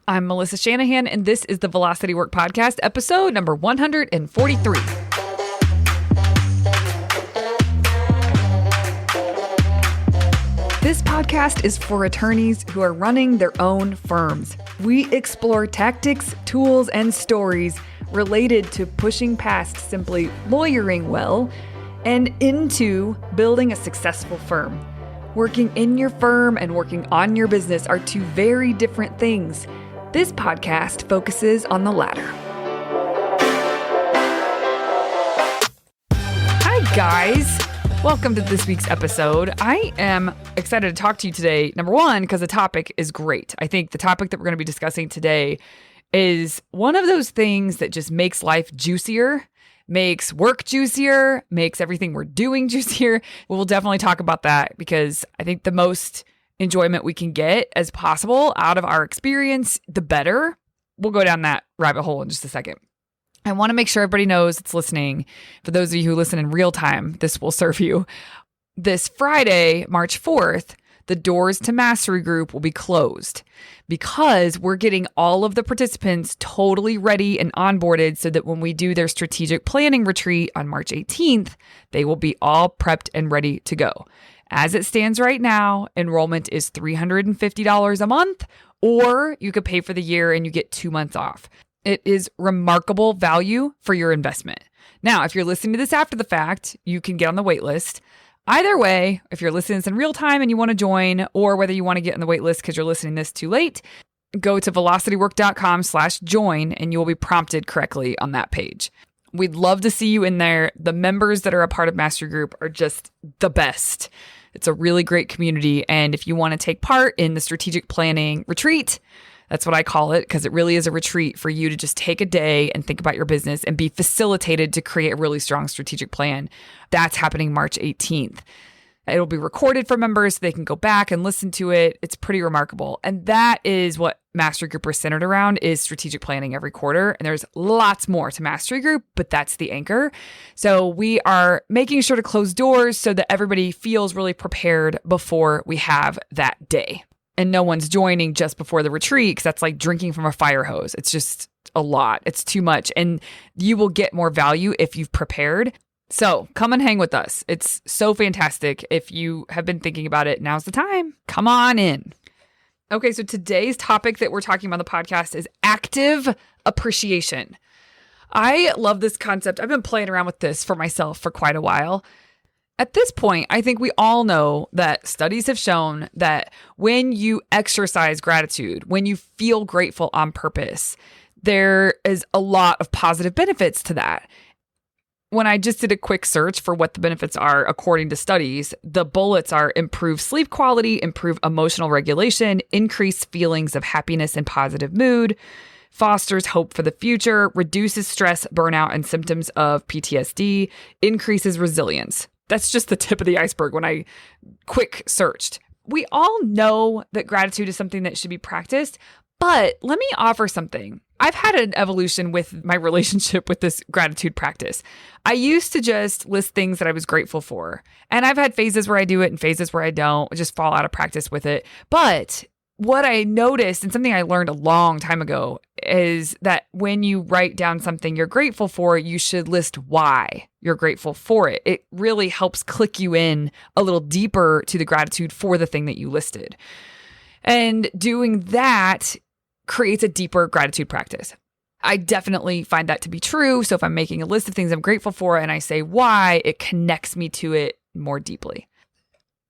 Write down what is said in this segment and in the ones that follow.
I'm Melissa Shanahan, and this is the Velocity Work Podcast, episode number 143. This podcast is for attorneys who are running their own firms. We explore tactics, tools, and stories related to pushing past simply lawyering well and into building a successful firm. Working in your firm and working on your business are two very different things. This podcast focuses on the latter. Hi, guys. Welcome to this week's episode. I am excited to talk to you today, number one, because the topic is great. I think the topic that we're going to be discussing today is one of those things that just makes life juicier, makes work juicier, makes everything we're doing juicier. We'll definitely talk about that because I think the most enjoyment we can get as possible out of our experience, the better. We'll go down that rabbit hole in just a second. I want to make sure everybody knows it's listening. For those of you who listen in real time, this will serve you. This Friday, March 4th, the doors to Mastery Group will be closed because we're getting all of the participants totally ready and onboarded so that when we do their strategic planning retreat on March 18th, they will be all prepped and ready to go. As it stands right now, enrollment is $350 a month, or you could pay for the year and you get 2 months off. It is remarkable value for your investment. Now, if you're listening to this after the fact, you can get on the wait list. Either way, if you're listening to this in real time and you want to join, or whether you want to get on the wait list because you're listening to this too late, go to velocitywork.com/join and you will be prompted correctly on that page. We'd love to see you in there. The members that are a part of Mastery Group are just the best. It's a really great community. And if you want to take part in the strategic planning retreat, that's what I call it, because it really is a retreat for you to just take a day and think about your business and be facilitated to create a really strong strategic plan. That's happening March 18th. It'll be recorded for members so they can go back and listen to it. It's pretty remarkable. And that is what Mastery Group is centered around, is strategic planning every quarter. And there's lots more to Mastery Group, but that's the anchor. So we are making sure to close doors so that everybody feels really prepared before we have that day. And no one's joining just before the retreat because that's like drinking from a fire hose. It's just a lot. It's too much. And you will get more value if you've prepared. So come and hang with us. It's so fantastic. If you have been thinking about it, now's the time. Come on in. Okay, so today's topic that we're talking about on the podcast is active appreciation. I love this concept. I've been playing around with this for myself for quite a while. At this point, I think we all know that studies have shown that when you exercise gratitude, when you feel grateful on purpose, there is a lot of positive benefits to that. When I just did a quick search for what the benefits are according to studies, the bullets are improved sleep quality, improve emotional regulation, increase feelings of happiness and positive mood, fosters hope for the future, reduces stress, burnout, and symptoms of PTSD, increases resilience. That's just the tip of the iceberg when I quick searched. We all know that gratitude is something that should be practiced, but let me offer something. I've had an evolution with my relationship with this gratitude practice. I used to just list things that I was grateful for, and I've had phases where I do it and phases where I don't, just fall out of practice with it. But what I noticed, and something I learned a long time ago, is that when you write down something you're grateful for, you should list why you're grateful for it. It really helps click you in a little deeper to the gratitude for the thing that you listed. And doing that creates a deeper gratitude practice. I definitely find that to be true. So if I'm making a list of things I'm grateful for and I say why, it connects me to it more deeply.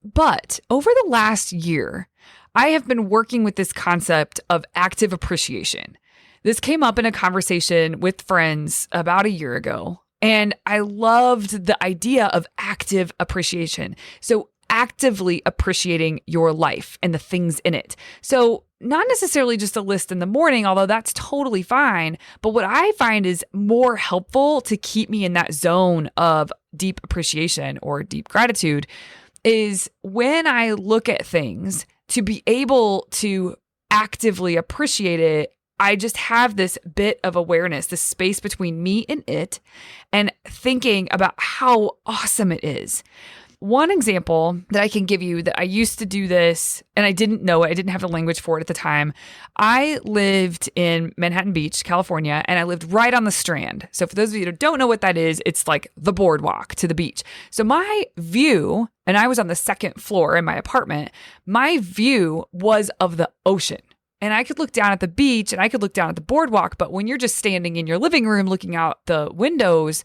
But over the last year, I have been working with this concept of active appreciation. This came up in a conversation with friends about a year ago, and I loved the idea of active appreciation. So actively appreciating your life and the things in it. So not necessarily just a list in the morning, although that's totally fine. But what I find is more helpful to keep me in that zone of deep appreciation or deep gratitude is when I look at things, to be able to actively appreciate it, I just have this bit of awareness, this space between me and it, and thinking about how awesome it is. one example that I can give you that I used to do this and I didn't know it. I didn't have the language for it at the time. I lived in Manhattan Beach, California, and I lived right on the Strand. So for those of you who don't know what that is, it's like the boardwalk to the beach. So my view, and I was on the second floor in my apartment, my view was of the ocean. And I could look down at the beach and I could look down at the boardwalk. But when you're just standing in your living room looking out the windows,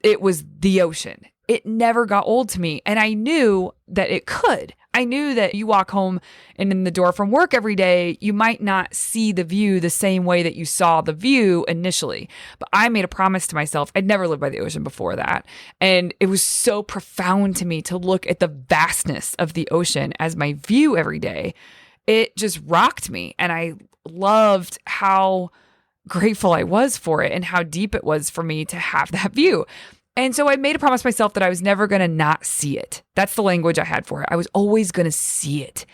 it was the ocean. It never got old to me. And I knew that it could. I knew that you walk home and in the door from work every day, you might not see the view the same way that you saw the view initially. But I made a promise to myself. I'd never lived by the ocean before that. And it was so profound to me to look at the vastness of the ocean as my view every day. It just rocked me. And I loved how grateful I was for it and how deep it was for me to have that view. And so I made a promise to myself that I was never going to not see it. That's the language I had for it. I was always going to see it.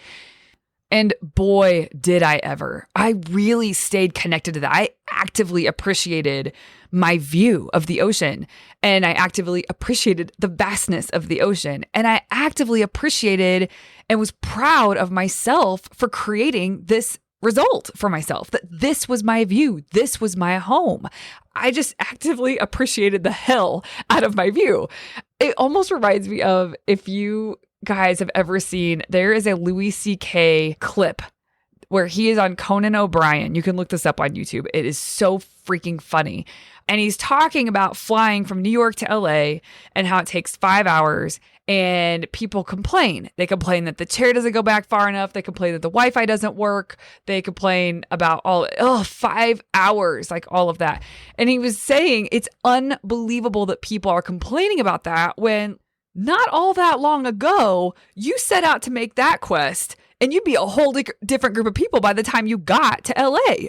And boy, did I ever. I really stayed connected to that. I actively appreciated my view of the ocean. And I actively appreciated the vastness of the ocean. And I actively appreciated and was proud of myself for creating this result for myself, that this was my view. This was my home. I just actively appreciated the hell out of my view. It almost reminds me of, if you guys have ever seen, there is a Louis C.K. clip where he is on Conan O'Brien. You can look this up on YouTube. It is so freaking funny. And he's talking about flying from New York to LA and how it takes 5 hours. And people complain. They complain that the chair doesn't go back far enough. They complain that the Wi-Fi doesn't work. They complain about 5 hours, like all of that. And he was saying it's unbelievable that people are complaining about that when not all that long ago, you set out to make that quest and you'd be a whole different group of people by the time you got to LA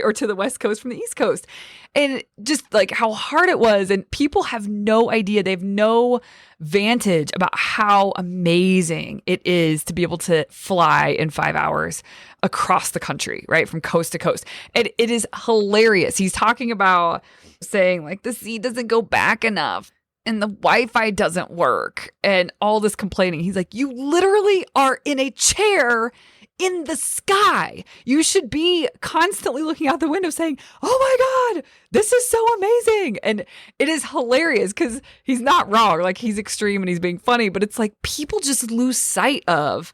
or to the West Coast from the East Coast. And just like how hard it was. And people have no idea. They have no vantage about how amazing it is to be able to fly in 5 hours across the country, right? From coast to coast. And it is hilarious. He's talking about saying like the sea doesn't go back enough and the Wi-Fi doesn't work and all this complaining. He's like, you literally are in a chair in the sky. You should be constantly looking out the window saying, oh my God, this is so amazing. And it is hilarious because he's not wrong. Like, he's extreme and he's being funny, but it's like people just lose sight of,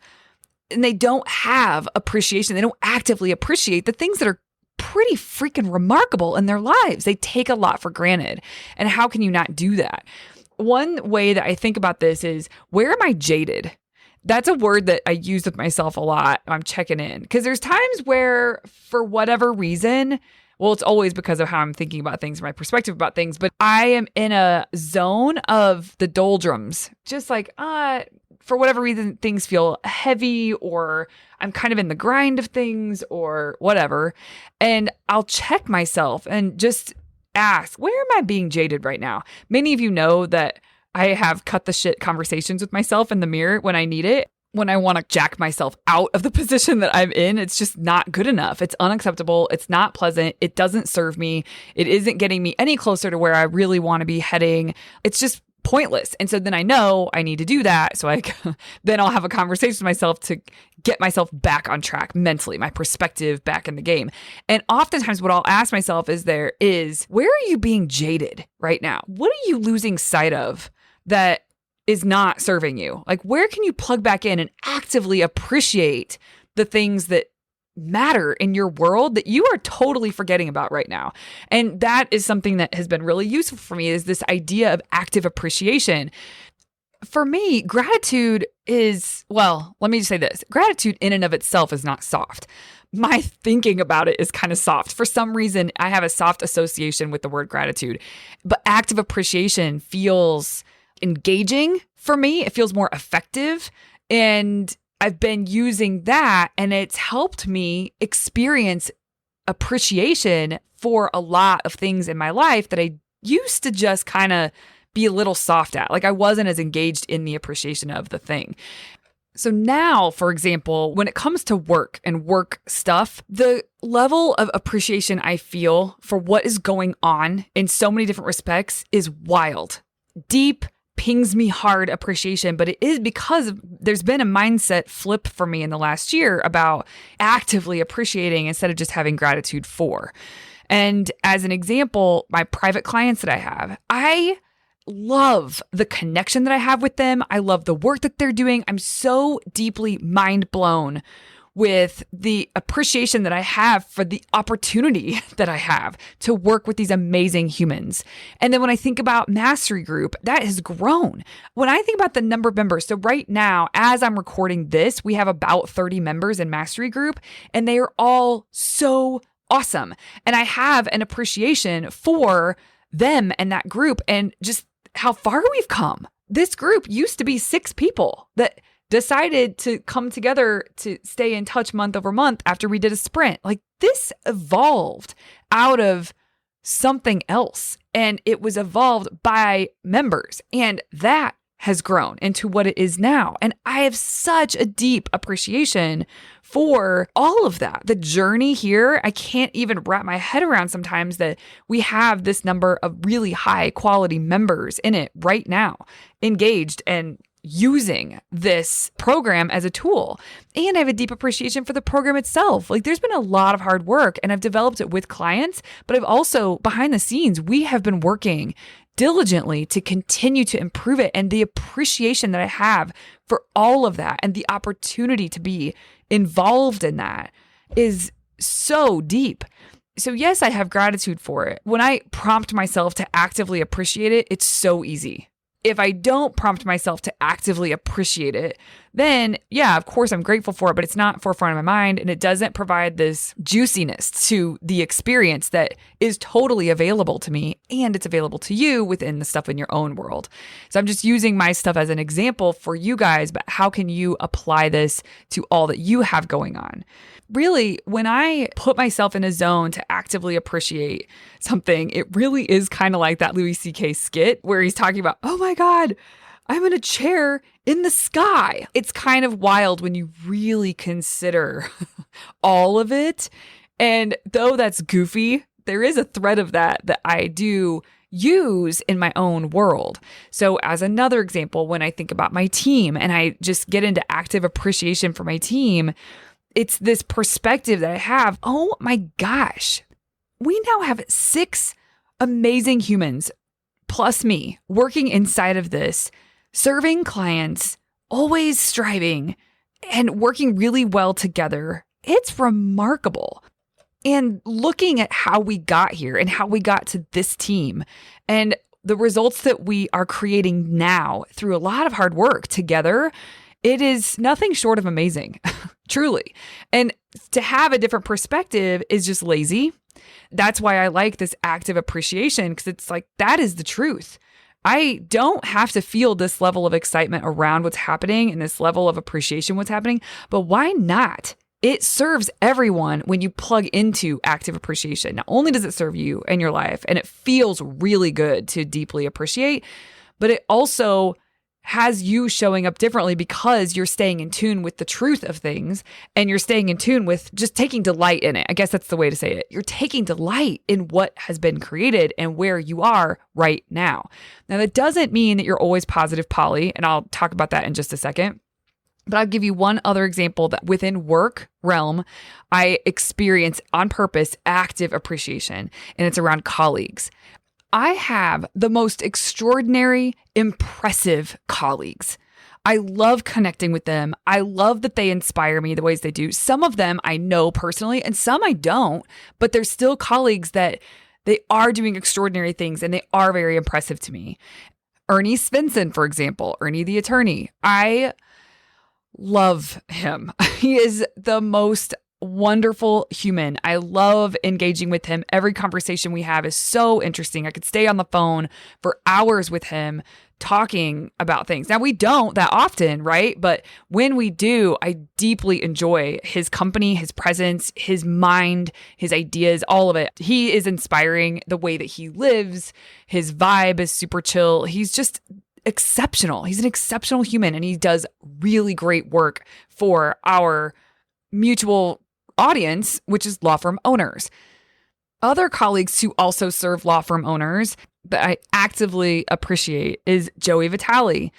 and they don't have appreciation. They don't actively appreciate the things that are pretty freaking remarkable in their lives. They take a lot for granted. And how can you not do that? One way that I think about this is, where am I jaded? That's a word that I use with myself a lot. I'm checking in because there's times where, for whatever reason, well, it's always because of how I'm thinking about things, my perspective about things, but I am in a zone of the doldrums, just like, for whatever reason, things feel heavy, or I'm kind of in the grind of things or whatever. And I'll check myself and just ask, where am I being jaded right now? Many of you know that I have cut the shit conversations with myself in the mirror when I need it. When I want to jack myself out of the position that I'm in, it's just not good enough. It's unacceptable. It's not pleasant. It doesn't serve me. It isn't getting me any closer to where I really want to be heading. It's just pointless. And so then I know I need to do that. So then I'll have a conversation with myself to get myself back on track mentally, my perspective back in the game. And oftentimes what I'll ask myself is, where are you being jaded right now? What are you losing sight of that is not serving you? Like, where can you plug back in and actively appreciate the things that matter in your world that you are totally forgetting about right now? And that is something that has been really useful for me, is this idea of active appreciation. For me, gratitude is, well, let me just say this. Gratitude in and of itself is not soft. My thinking about it is kind of soft. For some reason, I have a soft association with the word gratitude, but active appreciation feels engaging for me. It feels more effective. And I've been using that, and it's helped me experience appreciation for a lot of things in my life that I used to just kind of be a little soft at. Like, I wasn't as engaged in the appreciation of the thing. So now, for example, when it comes to work and work stuff, the level of appreciation I feel for what is going on in so many different respects is wild, deep, pings me hard appreciation, but it is because there's been a mindset flip for me in the last year about actively appreciating instead of just having gratitude for. And as an example, my private clients that I love the connection that I have with them. I love the work that they're doing. I'm so deeply mind blown with the appreciation that I have for the opportunity that I have to work with these amazing humans. And then when I think about Mastery Group, that has grown. When I think about the number of members, so right now, as I'm recording this, we have about 30 members in Mastery Group, and they are all so awesome. And I have an appreciation for them and that group and just how far we've come. This group used to be 6 people that decided to come together to stay in touch month over month after we did a sprint. Like, this evolved out of something else, and it was evolved by members, and that has grown into what it is now. And I have such a deep appreciation for all of that. The journey here, I can't even wrap my head around sometimes that we have this number of really high quality members in it right now, engaged and using this program as a tool. And I have a deep appreciation for the program itself. Like, there's been a lot of hard work, and I've developed it with clients, but I've also, behind the scenes, we have been working diligently to continue to improve it. And the appreciation that I have for all of that and the opportunity to be involved in that is so deep. So yes, I have gratitude for it. When I prompt myself to actively appreciate it, it's so easy. If I don't prompt myself to actively appreciate it, then yeah, of course I'm grateful for it, but it's not forefront of my mind, and it doesn't provide this juiciness to the experience that is totally available to me, and it's available to you within the stuff in your own world. So I'm just using my stuff as an example for you guys, but how can you apply this to all that you have going on? Really, when I put myself in a zone to actively appreciate something, it really is kind of like that Louis C.K. skit where he's talking about, oh my God, I'm in a chair in the sky. It's kind of wild when you really consider all of it. And though that's goofy, there is a thread of that I do use in my own world. So as another example, when I think about my team and I just get into active appreciation for my team, it's this perspective that I have. Oh my gosh, we now have 6 amazing humans plus me working inside of this, serving clients, always striving and working really well together. It's remarkable. And looking at how we got here and how we got to this team and the results that we are creating now through a lot of hard work together, it is nothing short of amazing, truly. And to have a different perspective is just lazy. That's why I like this active appreciation, because it's like, that is the truth. I don't have to feel this level of excitement around what's happening and this level of appreciation what's happening, but why not? It serves everyone when you plug into active appreciation. Not only does it serve you and your life, and it feels really good to deeply appreciate, but it also has you showing up differently because you're staying in tune with the truth of things, and you're staying in tune with just taking delight in it. I guess that's the way to say it. You're taking delight in what has been created and where you are right now. Now, that doesn't mean that you're always positive Polly, and I'll talk about that in just a second. But I'll give you one other example that within work realm, I experience on purpose active appreciation, and it's around colleagues. I have the most extraordinary, impressive colleagues. I love connecting with them. I love that they inspire me the ways they do. Some of them I know personally and some I don't, but they're still colleagues that they are doing extraordinary things and they are very impressive to me. Ernie Svensson, for example, Ernie the attorney. I love him. He is the most wonderful human. I love engaging with him. Every conversation we have is so interesting. I could stay on the phone for hours with him talking about things. Now, we don't that often, right? But when we do, I deeply enjoy his company, his presence, his mind, his ideas, all of it. He is inspiring the way that he lives. His vibe is super chill. He's just exceptional. He's an exceptional human, and he does really great work for our mutual audience, which is law firm owners. Other colleagues who also serve law firm owners, that I actively appreciate is Joey Vitale,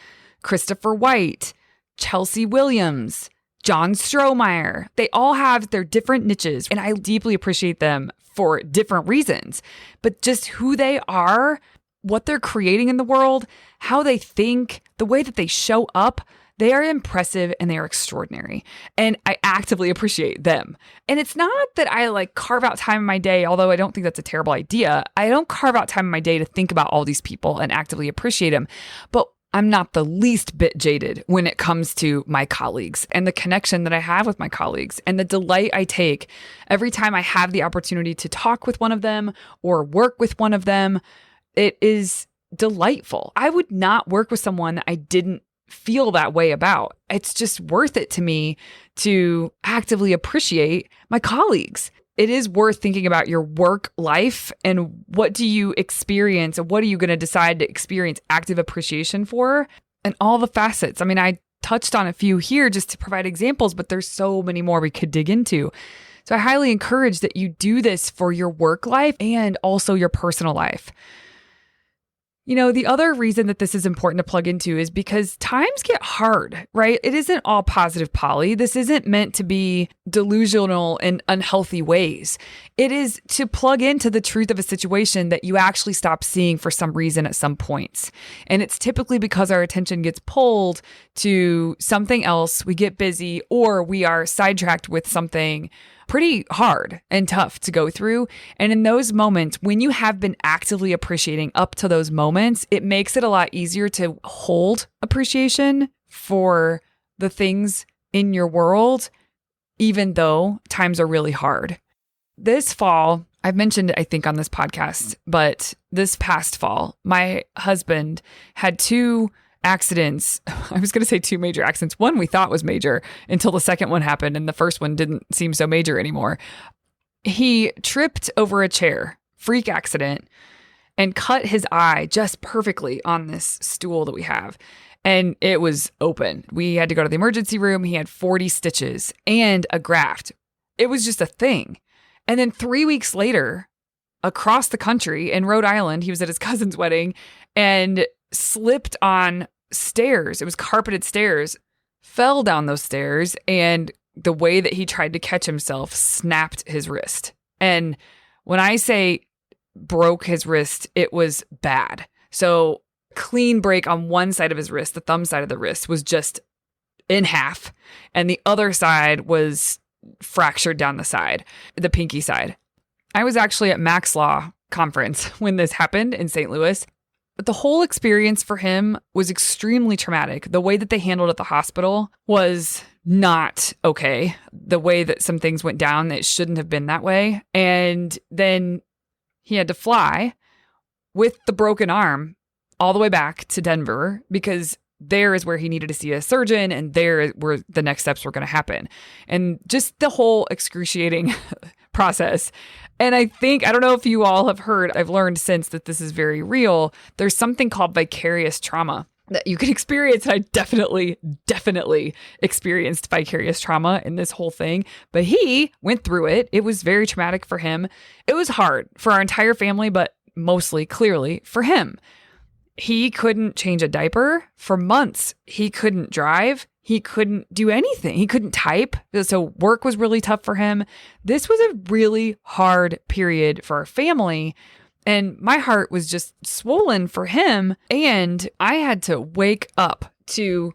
Christopher White, Chelsea Williams, John Strohmeyer. They all have their different niches, and I deeply appreciate them for different reasons. But just who they are, what they're creating in the world, how they think, the way that they show up, they are impressive and they are extraordinary. And I actively appreciate them. And it's not that I like carve out time in my day, although I don't think that's a terrible idea. I don't carve out time in my day to think about all these people and actively appreciate them. But I'm not the least bit jaded when it comes to my colleagues and the connection that I have with my colleagues and the delight I take every time I have the opportunity to talk with one of them or work with one of them. It is delightful. I would not work with someone that I didn't feel that way about. It's just worth it to me to actively appreciate my colleagues. It is worth thinking about your work life and what do you experience and what are you going to decide to experience active appreciation for, and all the facets. I mean, I touched on a few here just to provide examples, but there's so many more we could dig into. So I highly encourage that you do this for your work life and also your personal life. You know, the other reason that this is important to plug into is because times get hard, right? It isn't all positive Polly. This isn't meant to be delusional in unhealthy ways. It is to plug into the truth of a situation that you actually stop seeing for some reason at some points. And it's typically because our attention gets pulled to something else, we get busy, or we are sidetracked with something pretty hard and tough to go through. And in those moments, when you have been actively appreciating up to those moments, it makes it a lot easier to hold appreciation for the things in your world, even though times are really hard. This fall, I've mentioned it, I think, on this podcast, but this past fall, my husband had two accidents. I was going to say two major accidents. One we thought was major until the second one happened, and the first one didn't seem so major anymore. He tripped over a chair, freak accident, and cut his eye just perfectly on this stool that we have. And it was open. We had to go to the emergency room. He had 40 stitches and a graft. It was just a thing. And then 3 weeks later, across the country in Rhode Island, he was at his cousin's wedding and slipped on stairs. It was carpeted stairs, fell down those stairs, and the way that he tried to catch himself snapped his wrist. And when I say broke his wrist, it was bad. So clean break on one side of his wrist, the thumb side of the wrist was just in half, and the other side was fractured down the side, the pinky side. I was actually at Max Law conference when this happened in St. Louis. But the whole experience for him was extremely traumatic. The way that they handled it at the hospital was not okay. The way that some things went down, it shouldn't have been that way. And then he had to fly with the broken arm all the way back to Denver because there is where he needed to see a surgeon and there is where the next steps were going to happen. And just the whole excruciating process. And I don't know if you all have heard, I've learned since that this is very real. There's something called vicarious trauma that you can experience. And I definitely experienced vicarious trauma in this whole thing. But he went through it. It was very traumatic for him. It was hard for our entire family, but mostly clearly for him. He couldn't change a diaper for months. He couldn't drive. He couldn't do anything. He couldn't type. So work was really tough for him. This was a really hard period for our family. And my heart was just swollen for him. And I had to wake up to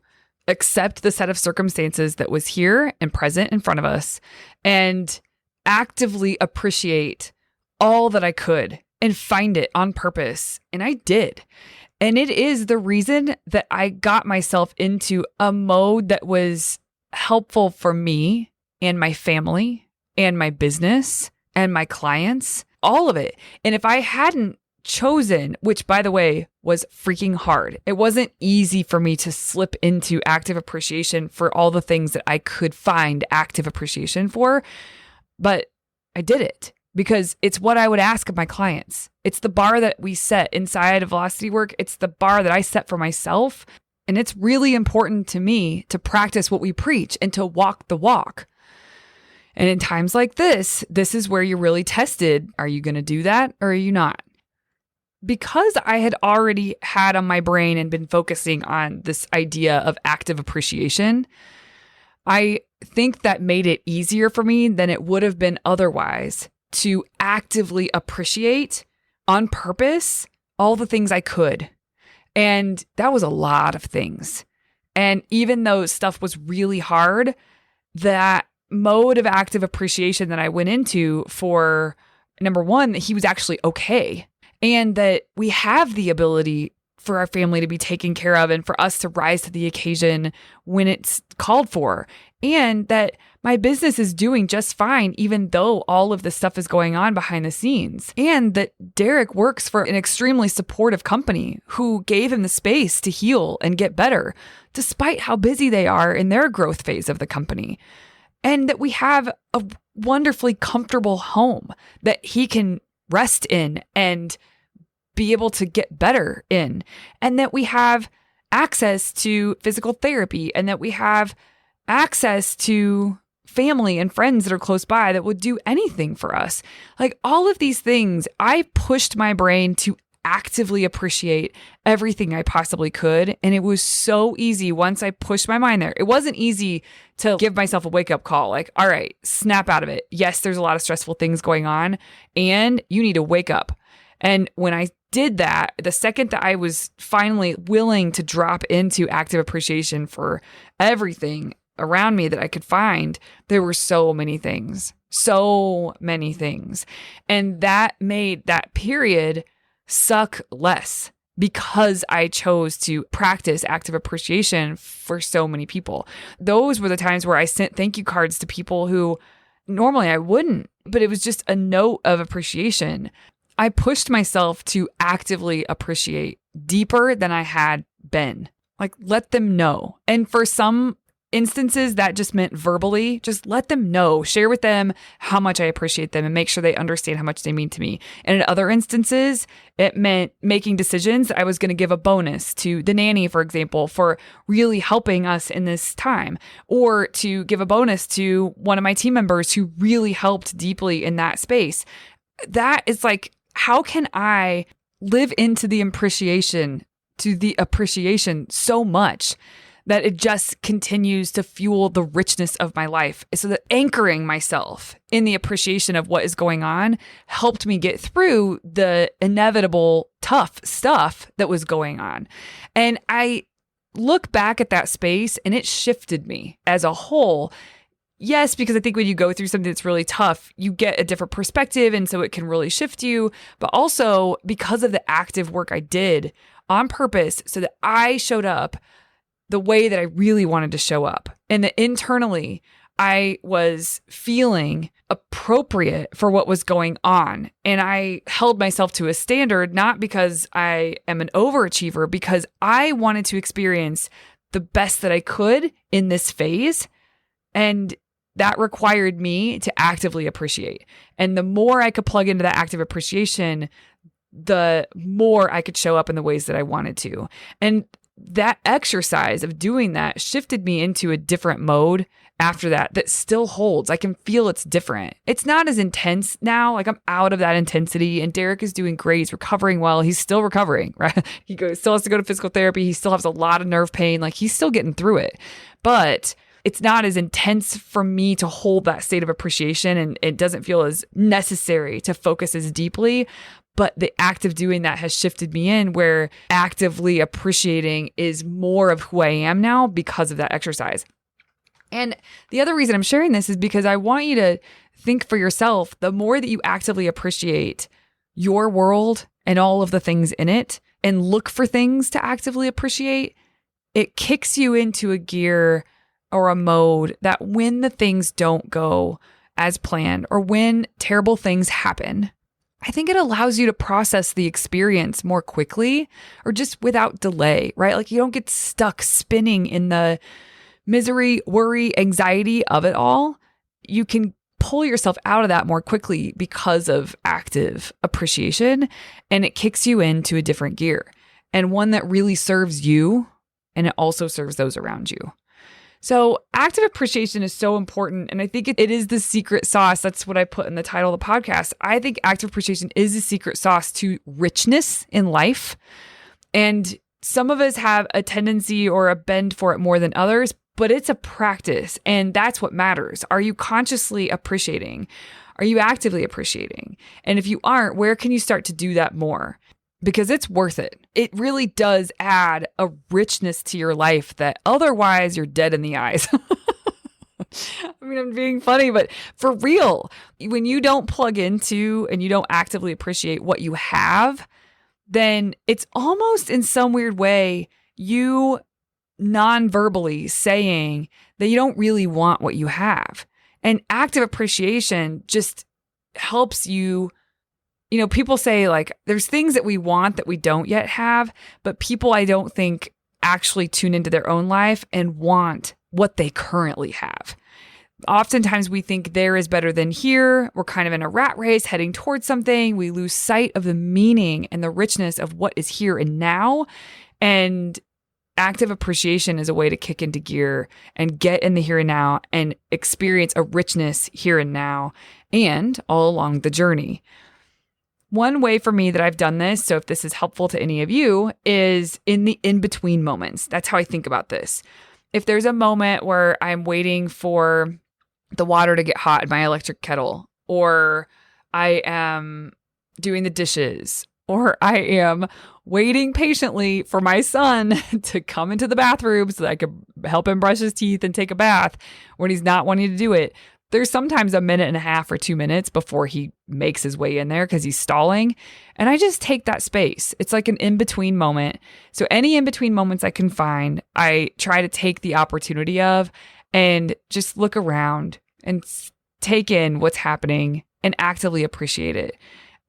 accept the set of circumstances that was here and present in front of us and actively appreciate all that I could and find it on purpose. And I did. And it is the reason that I got myself into a mode that was helpful for me and my family and my business and my clients, all of it. And if I hadn't chosen, which by the way, was freaking hard, it wasn't easy for me to slip into active appreciation for all the things that I could find active appreciation for, but I did it. Because it's what I would ask of my clients. It's the bar that we set inside of Velocity Work. It's the bar that I set for myself. And it's really important to me to practice what we preach and to walk the walk. And in times like this is where you're really tested. Are you going to do that or are you not? because I had already had on my brain and been focusing on this idea of active appreciation, I think that made it easier for me than it would have been otherwise to actively appreciate on purpose all the things I could. And that was a lot of things. And even though stuff was really hard, that mode of active appreciation that I went into for, number one, that he was actually okay. And that we have the ability for our family to be taken care of and for us to rise to the occasion when it's called for. And that my business is doing just fine, even though all of this stuff is going on behind the scenes. And that Derek works for an extremely supportive company who gave him the space to heal and get better, despite how busy they are in their growth phase of the company. And that we have a wonderfully comfortable home that he can rest in and be able to get better in, and that we have access to physical therapy, and that we have access to family and friends that are close by that would do anything for us. Like all of these things, I pushed my brain to actively appreciate everything I possibly could. And it was so easy once I pushed my mind there. It wasn't easy to give myself a wake up call. Like, all right, snap out of it. Yes, there's a lot of stressful things going on and you need to wake up. And when I did that, the second that I was finally willing to drop into active appreciation for everything around me that I could find, there were so many things. And that made that period suck less because I chose to practice active appreciation for so many people. Those were the times where I sent thank you cards to people who normally I wouldn't, but it was just a note of appreciation. I pushed myself to actively appreciate deeper than I had been. Like, let them know. And for some instances, that just meant verbally, just let them know, share with them how much I appreciate them and make sure they understand how much they mean to me. And in other instances, it meant making decisions. I was going to give a bonus to the nanny, for example, for really helping us in this time, or to give a bonus to one of my team members who really helped deeply in that space. That is like, how can I live into the appreciation so much that it just continues to fuel the richness of my life? So that anchoring myself in the appreciation of what is going on helped me get through the inevitable tough stuff that was going on. And I look back at that space and it shifted me as a whole. Yes, because I think when you go through something that's really tough, you get a different perspective, and so it can really shift you. But also because of the active work I did on purpose so that I showed up the way that I really wanted to show up, and that internally I was feeling appropriate for what was going on. And I held myself to a standard, not because I am an overachiever, because I wanted to experience the best that I could in this phase. And that required me to actively appreciate. And the more I could plug into that active appreciation, the more I could show up in the ways that I wanted to. And that exercise of doing that shifted me into a different mode after that still holds. I can feel it's different. It's not as intense now. Like, I'm out of that intensity, and Derek is doing great. He's recovering well. He's still recovering, right? He still has to go to physical therapy. He still has a lot of nerve pain. Like, he's still getting through it. But it's not as intense for me to hold that state of appreciation, and it doesn't feel as necessary to focus as deeply. But the act of doing that has shifted me in where actively appreciating is more of who I am now because of that exercise. And the other reason I'm sharing this is because I want you to think for yourself, the more that you actively appreciate your world and all of the things in it and look for things to actively appreciate, it kicks you into a gear or a mode that when the things don't go as planned or when terrible things happen, I think it allows you to process the experience more quickly or just without delay, right? Like, you don't get stuck spinning in the misery, worry, anxiety of it all. You can pull yourself out of that more quickly because of active appreciation, and it kicks you into a different gear, and one that really serves you, and it also serves those around you. So active appreciation is so important. And I think it is the secret sauce. That's what I put in the title of the podcast. I think active appreciation is the secret sauce to richness in life. And some of us have a tendency or a bend for it more than others, but it's a practice. And that's what matters. Are you consciously appreciating? Are you actively appreciating? And if you aren't, where can you start to do that more? Because it's worth it. It really does add a richness to your life that otherwise you're dead in the eyes. I mean, I'm being funny, but for real, when you don't plug into and you don't actively appreciate what you have, then it's almost in some weird way, you non-verbally saying that you don't really want what you have. And active appreciation just helps you. You know, people say like there's things that we want that we don't yet have, but people I don't think actually tune into their own life and want what they currently have. Oftentimes we think there is better than here. We're kind of in a rat race heading towards something. We lose sight of the meaning and the richness of what is here and now. And active appreciation is a way to kick into gear and get in the here and now and experience a richness here and now and all along the journey. One way for me that I've done this, so if this is helpful to any of you, is in the in-between moments. That's how I think about this. If there's a moment where I'm waiting for the water to get hot in my electric kettle, or I am doing the dishes, or I am waiting patiently for my son to come into the bathroom so that I could help him brush his teeth and take a bath when he's not wanting to do it, there's sometimes a minute and a half or 2 minutes before he makes his way in there because he's stalling. And I just take that space. It's like an in-between moment. So any in-between moments I can find, I try to take the opportunity of and just look around and take in what's happening and actively appreciate it.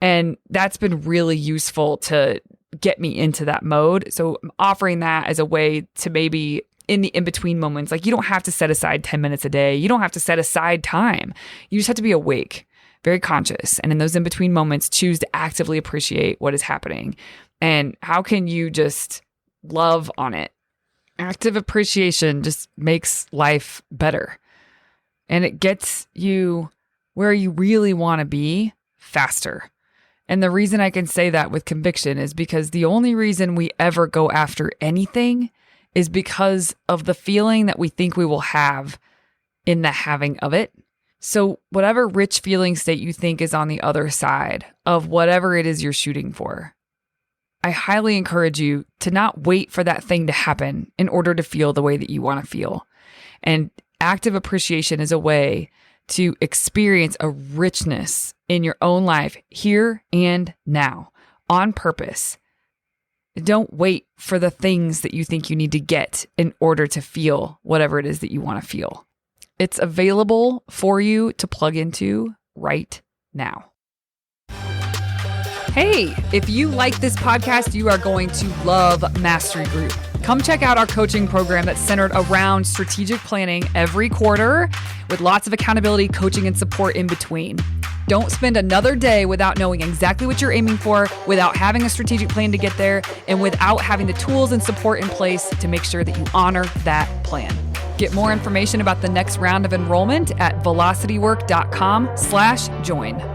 And that's been really useful to get me into that mode. So I'm offering that as a way to maybe in the in-between moments, like you don't have to set aside 10 minutes a day. You don't have to set aside time. You just have to be awake, very conscious. And in those in-between moments, choose to actively appreciate what is happening. And how can you just love on it? Active appreciation just makes life better. And it gets you where you really want to be faster. And the reason I can say that with conviction is because the only reason we ever go after anything is because of the feeling that we think we will have in the having of it. So whatever rich feeling state you think is on the other side of whatever it is you're shooting for, I highly encourage you to not wait for that thing to happen in order to feel the way that you want to feel. And active appreciation is a way to experience a richness in your own life here and now on purpose. Don't wait for the things that you think you need to get in order to feel whatever it is that you want to feel. It's available for you to plug into right now. Hey, if you like this podcast, you are going to love Mastery Group. Come check out our coaching program that's centered around strategic planning every quarter with lots of accountability, coaching, and support in between. Don't spend another day without knowing exactly what you're aiming for, without having a strategic plan to get there, and without having the tools and support in place to make sure that you honor that plan. Get more information about the next round of enrollment at velocitywork.com/join.